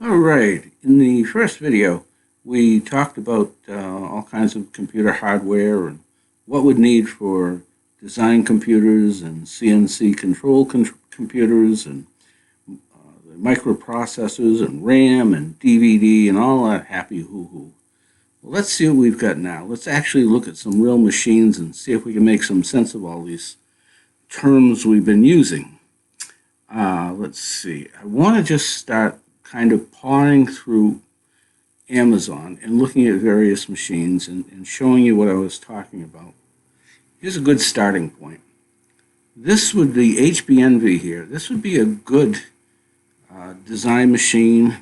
All right. In the first video, we talked about all kinds of computer hardware and what we'd need for design computers and CNC control computers and the microprocessors and RAM and DVD and all that happy hoo-hoo. Well, let's see what we've got now. Let's actually look at some real machines and see if we can make some sense of all these terms we've been using. Let's see. I want to just start kind of pawing through Amazon and looking at various machines and showing you what I was talking about. Here's a good starting point. This would be HBNV here. This would be a good design machine.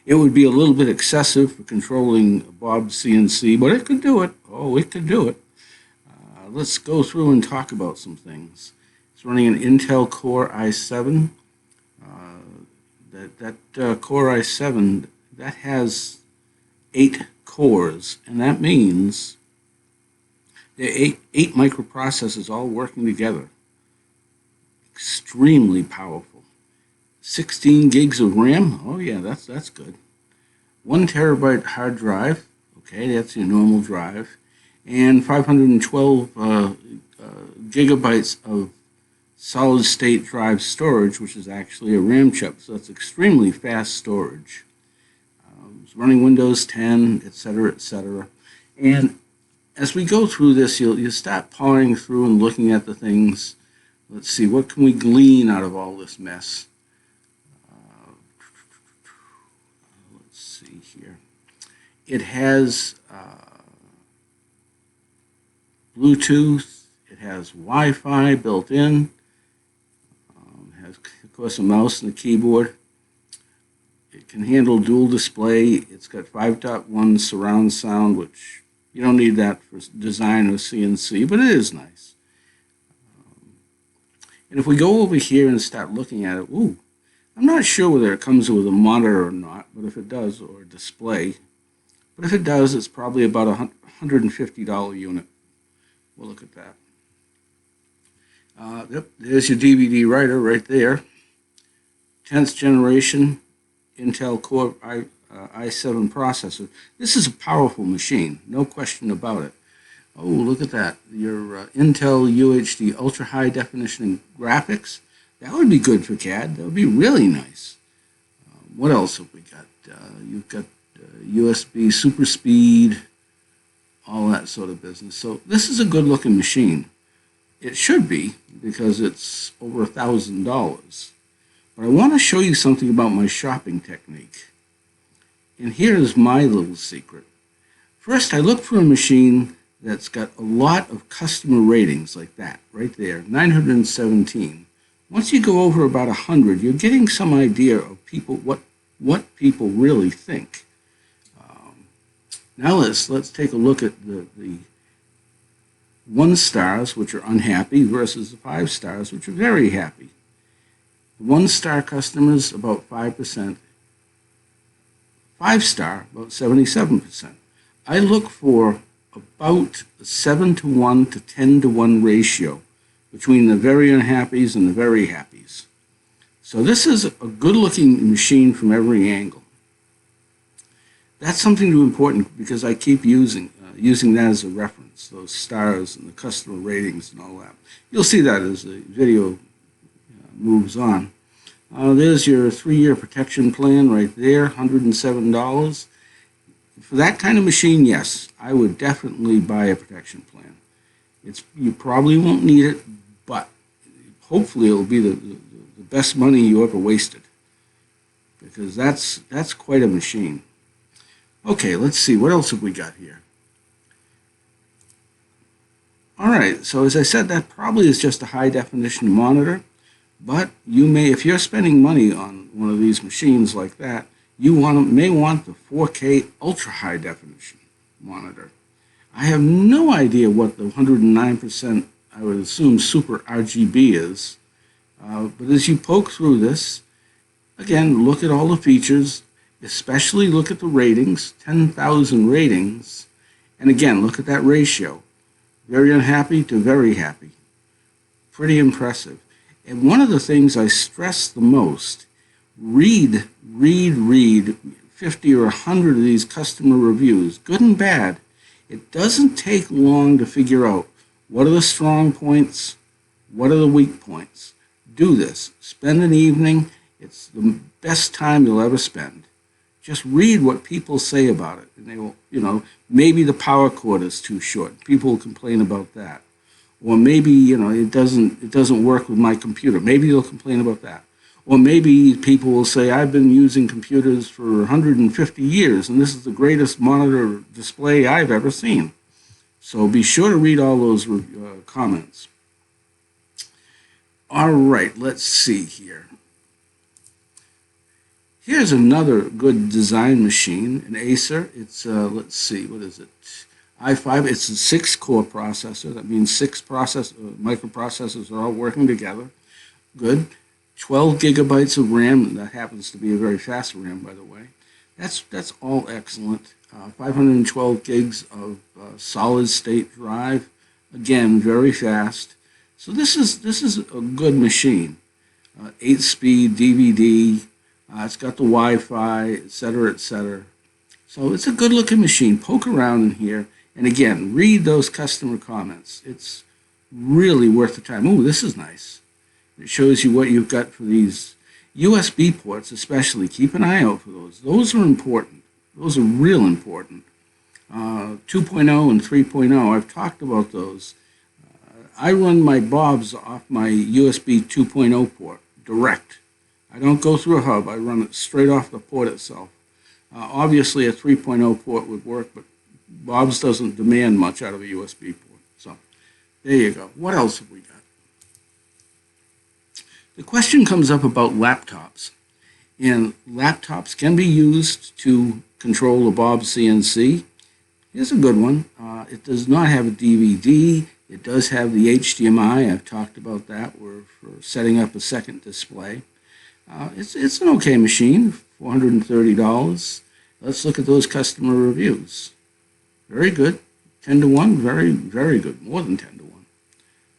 It would be a little bit excessive for controlling Bob's CNC, but it could do it. Oh, it could do it. Let's go through and talk about some things. It's running an Intel Core i7. That Core i7, that has 8 cores, and that means there are eight microprocessors all working together. Extremely powerful. 16 gigs of RAM. Oh yeah, that's good. 1 terabyte hard drive. Okay, that's your normal drive, and 512 gigabytes of solid-state drive storage, which is actually a RAM chip, so it's extremely fast storage. It's running Windows 10, etc., etc. And as we go through this, you'll start pawing through and looking at the things. Let's see, what can we glean out of all this mess? Let's see here. It has Bluetooth. It has Wi-Fi built in. Has, of course, a mouse and a keyboard. It can handle dual display. It's got 5.1 surround sound, which you don't need that for design or CNC, but it is nice. And if we go over here and start looking at it, ooh, I'm not sure whether it comes with a monitor or not, but if it does, or a display. But if it does, it's probably about a $150 unit. We'll look at that. Yep, there's your DVD writer right there. 10th generation Intel Core i7 processor. This is a powerful machine, no question about it. Oh, look at that. Your Intel UHD Ultra High Definition Graphics. That would be good for CAD. That would be really nice. What else have we got? You've got USB Super Speed, all that sort of business. So this is a good looking machine. It should be, because it's over $1,000. But I want to show you something about my shopping technique. And here's my little secret. First, I look for a machine that's got a lot of customer ratings like that, right there, 917. Once you go over about 100, you're getting some idea of people, what people really think. Now let's take a look at the 1 stars, which are unhappy, versus the 5 stars, which are very happy. The 1-star customers, about 5%. 5-star, about 77%. I look for about a 7-to-1 to 10-to-1 ratio between the very unhappies and the very happies. So this is a good-looking machine from every angle. That's something important because I keep using that as a reference, those stars and the customer ratings and all that. You'll see that as the video moves on. There's your 3-year protection plan right there, $107. For that kind of machine, yes, I would definitely buy a protection plan. You probably won't need it, but hopefully it'll be the best money you ever wasted, because that's quite a machine. Okay, let's see, what else have we got here? All right, so as I said, that probably is just a high-definition monitor, but you may, if you're spending money on one of these machines like that, you may want the 4K ultra-high definition monitor. I have no idea what the 109%, I would assume, super RGB is, but as you poke through this, again, look at all the features, especially look at the ratings, 10,000 ratings, and again, look at that ratio. Very unhappy to very happy. Pretty impressive. And one of the things I stress the most, read read 50 or 100 of these customer reviews, good and bad. It doesn't take long to figure out what are the strong points, what are the weak points. Do this. Spend an evening. It's the best time you'll ever spend. Just read what people say about it. And they will, maybe the power cord is too short. People will complain about that. Or maybe, it doesn't work with my computer. Maybe they'll complain about that. Or maybe people will say, I've been using computers for 150 years, and this is the greatest monitor display I've ever seen. So be sure to read all those comments. All right, let's see here. Here's another good design machine, an Acer. It's, let's see, what is it? i5, it's a 6-core processor. That means 6 microprocessors are all working together. Good. 12 gigabytes of RAM. That happens to be a very fast RAM, by the way. That's all excellent. 512 gigs of solid-state drive. Again, very fast. So this is a good machine. 8-speed DVD. It's got the Wi-Fi, etc., etc. So it's a good-looking machine. Poke around in here. And again, read those customer comments. It's really worth the time. Ooh, this is nice. It shows you what you've got for these USB ports, especially. Keep an eye out for those. Those are important. Those are real important. 2.0 and 3.0, I've talked about those. I run my Bobs off my USB 2.0 port, direct. I don't go through a hub. I run it straight off the port itself. Obviously, a 3.0 port would work, but Bob's doesn't demand much out of a USB port. So there you go. What else have we got? The question comes up about laptops. And laptops can be used to control a Bob's CNC. Here's a good one. It does not have a DVD. It does have the HDMI. I've talked about that. We're for setting up a second display. It's an okay machine, $430. Let's look at those customer reviews. Very good. 10 to 1, very, very good. More than 10 to 1.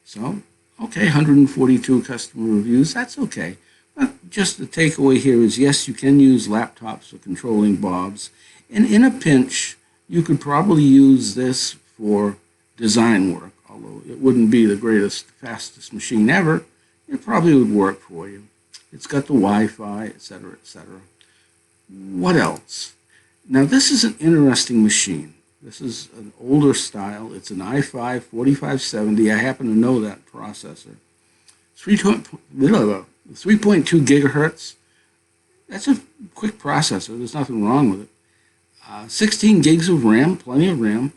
So, okay, 142 customer reviews. That's okay. But just the takeaway here is, yes, you can use laptops for controlling Bobs. And in a pinch, you could probably use this for design work. Although it wouldn't be the greatest, fastest machine ever, it probably would work for you. It's got the Wi-Fi, etc., etc. What else? Now, this is an interesting machine. This is an older style. It's an i5 4570. I happen to know that processor. 3.2 gigahertz. That's a quick processor. There's nothing wrong with it. 16 gigs of RAM, plenty of RAM.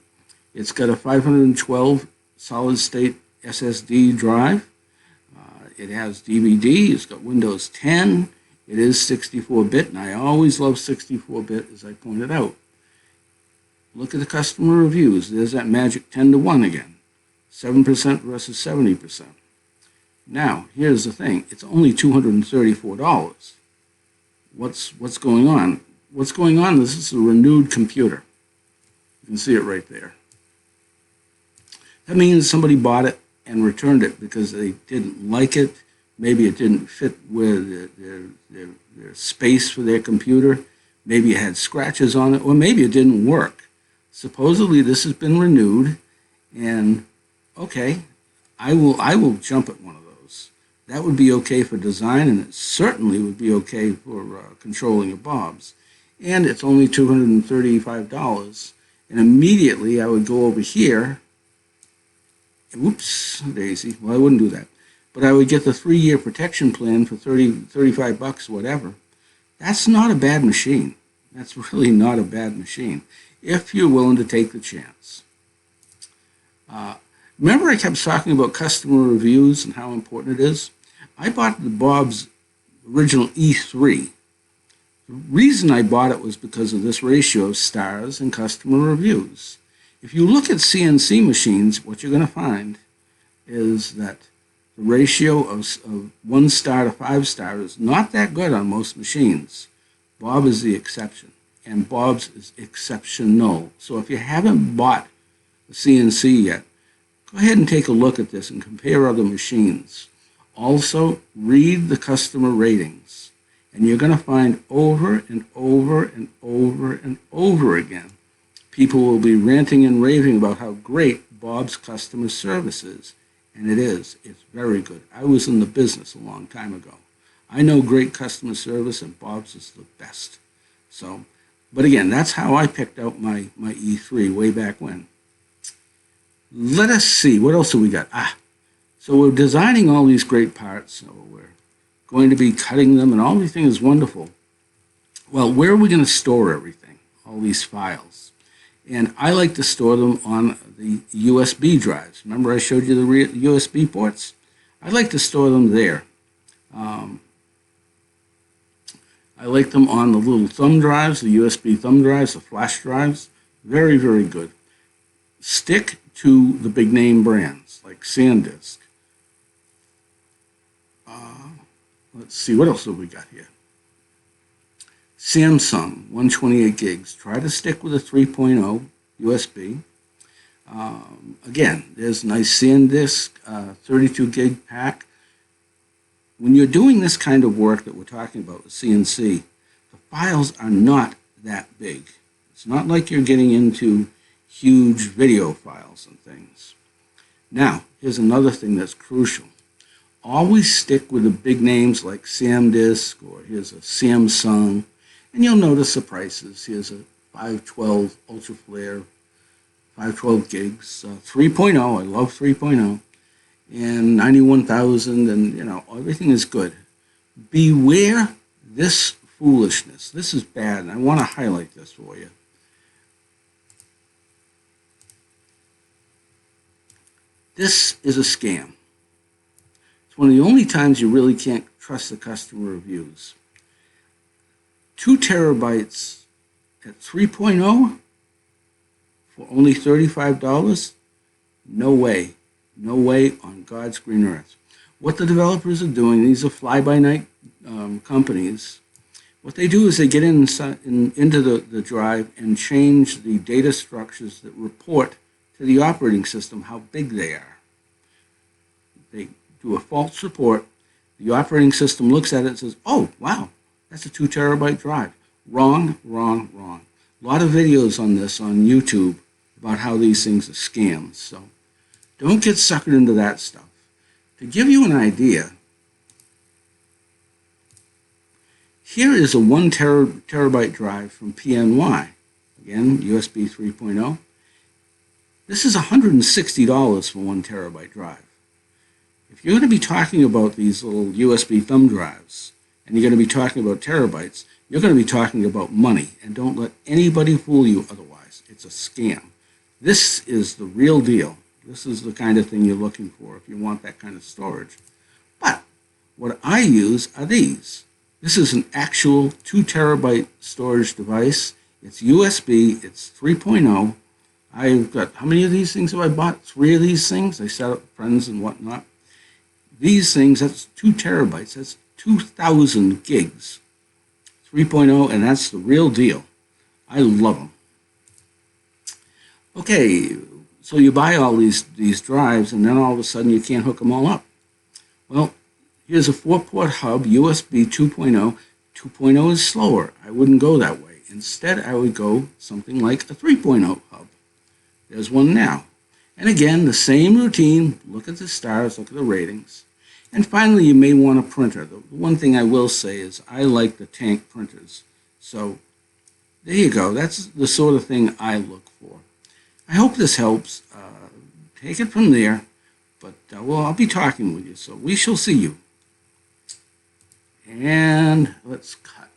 It's got a 512 solid-state SSD drive. It has DVD. It's got Windows 10. It is 64-bit, and I always love 64-bit, as I pointed out. Look at the customer reviews. There's that magic 10 to 1 again. 7% versus 70%. Now, here's the thing. It's only $234. What's going on? What's going on? This is a renewed computer. You can see it right there. That means somebody bought it and returned it because they didn't like it. Maybe it didn't fit with their space for their computer. Maybe it had scratches on it, or maybe it didn't work. Supposedly this has been renewed, and okay, I will jump at one of those. That would be okay for design, and it certainly would be okay for controlling a Bob's. And it's only $235. And immediately I would go over here. Whoops, daisy. Well, I wouldn't do that. But I would get the 3-year protection plan for $35, whatever. That's not a bad machine. That's really not a bad machine, if you're willing to take the chance. Remember I kept talking about customer reviews and how important it is? I bought the Bob's original E3. The reason I bought it was because of this ratio of stars and customer reviews. If you look at CNC machines, what you're going to find is that the ratio of 1 star to 5 star is not that good on most machines. Bob is the exception, and Bob's is exceptional. So if you haven't bought a CNC yet, go ahead and take a look at this and compare other machines. Also, read the customer ratings. And you're going to find over and over and over and over again, people will be ranting and raving about how great Bob's customer service is. And it is. It's very good. I was in the business a long time ago. I know great customer service, and Bob's is the best. So, but again, that's how I picked out my E3 way back when. Let us see, what else have we got? So we're designing all these great parts. So we're going to be cutting them, and everything is wonderful. Well, where are we going to store everything, all these files? And I like to store them on the USB drives. Remember I showed you the USB ports? I like to store them there. I like them on the little thumb drives, the USB thumb drives, the flash drives. Very, very good. Stick to the big name brands like SanDisk. Let's see, what else have we got here? Samsung, 128 gigs. Try to stick with a 3.0 USB. Again, there's a nice SanDisk 32 gig pack. When you're doing this kind of work that we're talking about with CNC, the files are not that big. It's not like you're getting into huge video files and things. Now, here's another thing that's crucial. Always stick with the big names like SanDisk, or here's a Samsung, and you'll notice the prices. Here's a 512 Ultra Flare, 512 gigs, 3.0, I love 3.0, and 91,000, and everything is good. Beware this foolishness. This is bad, and I want to highlight this for you. This is a scam. It's one of the only times you really can't trust the customer reviews. 2 terabytes at 3.0 for only $35? No way. No way on God's green earth. What the developers are doing, these are fly-by-night companies. What they do is they get into the drive and change the data structures that report to the operating system how big they are. They do a false report. The operating system looks at it and says, oh, wow, that's a 2 terabyte drive. Wrong, wrong, wrong. A lot of videos on this on YouTube about how these things are scams. So don't get suckered into that stuff. To give you an idea, here is a 1 terabyte drive from PNY. Again, USB 3.0. This is $160 for 1 terabyte drive. If you're going to be talking about these little USB thumb drives, and you're going to be talking about terabytes, you're going to be talking about money, and don't let anybody fool you otherwise. It's a scam. This is the real deal. This is the kind of thing you're looking for if you want that kind of storage. But what I use are these. This is an actual 2 terabyte storage device. It's USB, it's 3.0. I've got, how many of these things have I bought? 3 of these things. I set up friends and whatnot. These things, that's 2 terabytes. That's 2,000 gigs. 3.0, and that's the real deal. I love them. Okay, so you buy all these drives, and then all of a sudden you can't hook them all up. Well, here's a 4-port hub, USB 2.0. 2.0 is slower. I wouldn't go that way. Instead, I would go something like a 3.0 hub. There's one now. And again, the same routine. Look at the stars, look at the ratings. And finally, you may want a printer. The one thing I will say is I like the tank printers. So there you go. That's the sort of thing I look for. I hope this helps. Take it from there. But, well, I'll be talking with you, so we shall see you. And let's cut.